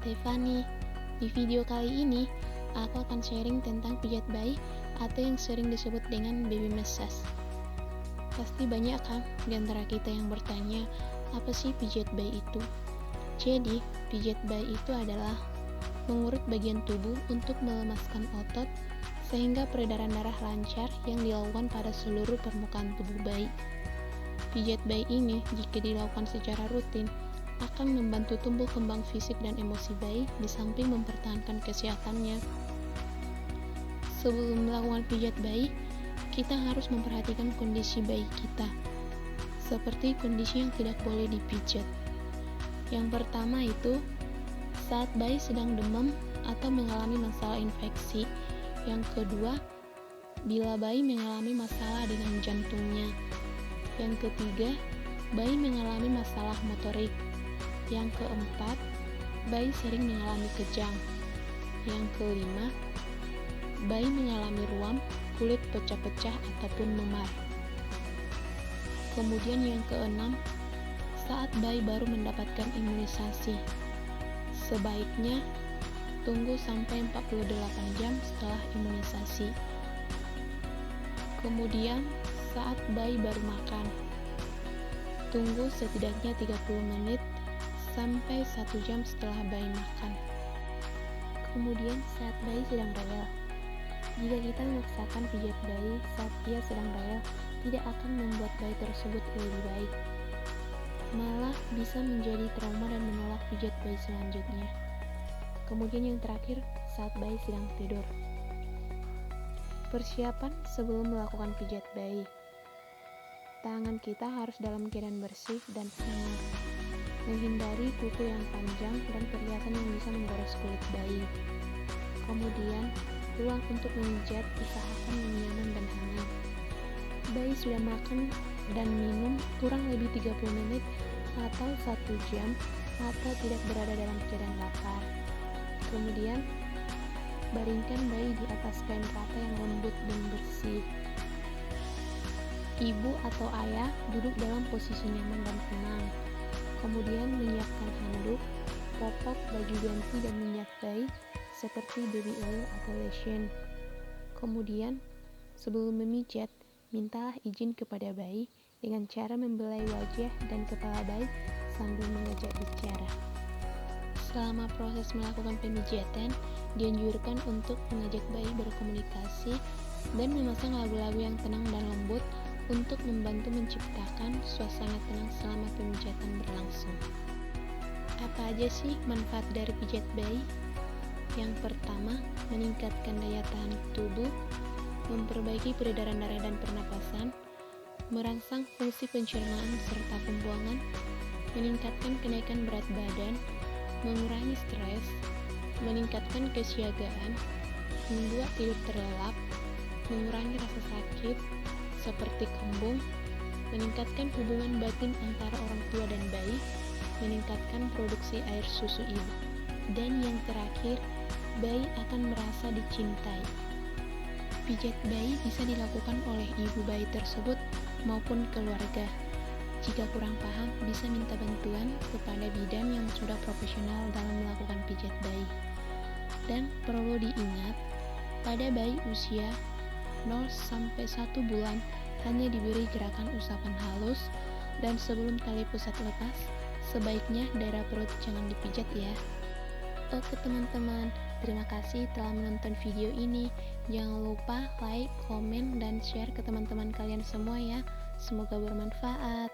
Stefani. Di video kali ini, aku akan sharing tentang pijat bayi atau yang sering disebut dengan baby massage. Pasti banyak kan di antara kita yang bertanya, apa sih pijat bayi itu? Jadi, pijat bayi itu adalah mengurut bagian tubuh untuk melemaskan otot sehingga peredaran darah lancar yang dilakukan pada seluruh permukaan tubuh bayi. Pijat bayi ini, jika dilakukan secara rutin, akan membantu tumbuh kembang fisik dan emosi bayi di samping mempertahankan kesehatannya. Sebelum melakukan pijat bayi, kita harus memperhatikan kondisi bayi kita, seperti kondisi yang tidak boleh dipijat. Yang pertama itu, saat bayi sedang demam atau mengalami masalah infeksi. Yang kedua, bila bayi mengalami masalah dengan jantungnya. Yang ketiga, bayi mengalami masalah motorik. Yang keempat, bayi sering mengalami kejang. Yang kelima, bayi mengalami ruam, kulit pecah-pecah ataupun memar. Kemudian yang keenam, saat bayi baru mendapatkan imunisasi. Sebaiknya tunggu sampai 48 jam setelah imunisasi. Kemudian, saat bayi baru makan, tunggu setidaknya 30 menit sampai 1 jam setelah bayi makan. Kemudian, saat bayi sedang rewel, jika kita memaksakan pijat bayi saat dia sedang rewel, tidak akan membuat bayi tersebut lebih baik. Malah bisa menjadi trauma dan menolak pijat bayi selanjutnya. Kemudian yang terakhir, saat bayi sedang tidur. Persiapan sebelum melakukan pijat bayi. Tangan kita harus dalam keadaan bersih dan hangat. Menghindari kuku yang panjang dan perhiasan yang bisa menggores kulit bayi. Kemudian, ruang untuk memijat usahakan yang nyaman dan hangat. Bayi sudah makan dan minum kurang lebih 30 menit atau 1 jam atau tidak berada dalam keadaan lapar. Kemudian, baringkan bayi di atas kain rata yang lembut dan bersih. Ibu atau ayah duduk dalam posisi nyaman dan tenang. Kemudian menyiapkan handuk, popok, baju ganti, dan minyak bayi seperti baby oil atau lotion. Kemudian, sebelum memijat, mintalah izin kepada bayi dengan cara membelai wajah dan kepala bayi sambil mengajak bicara. Selama proses melakukan pemijatan, dianjurkan untuk mengajak bayi berkomunikasi dan memasang lagu-lagu yang tenang dan lembut untuk membantu menciptakan suasana tenang selama pemijatan berlangsung. Apa aja sih manfaat dari pijat bayi? Yang pertama, meningkatkan daya tahan tubuh, memperbaiki peredaran darah dan pernapasan, merangsang fungsi pencernaan serta pembuangan, meningkatkan kenaikan berat badan, mengurangi stres, meningkatkan kesiagaan, membuat tidur terlelap, mengurangi rasa sakit seperti kembung, meningkatkan hubungan batin antara orang tua dan bayi, meningkatkan produksi air susu ibu. Dan yang terakhir, bayi akan merasa dicintai. Pijat bayi bisa dilakukan oleh ibu bayi tersebut maupun keluarga. Jika kurang paham, bisa minta bantuan kepada bidan yang sudah profesional dalam melakukan pijat bayi. Dan perlu diingat, pada bayi usia 0-1 bulan hanya diberi gerakan usapan halus, dan sebelum tali pusat lepas, sebaiknya daerah perut jangan dipijat ya. Oke teman-teman, terima kasih telah menonton video ini. Jangan lupa like, komen, dan share ke teman-teman kalian semua ya. Semoga bermanfaat.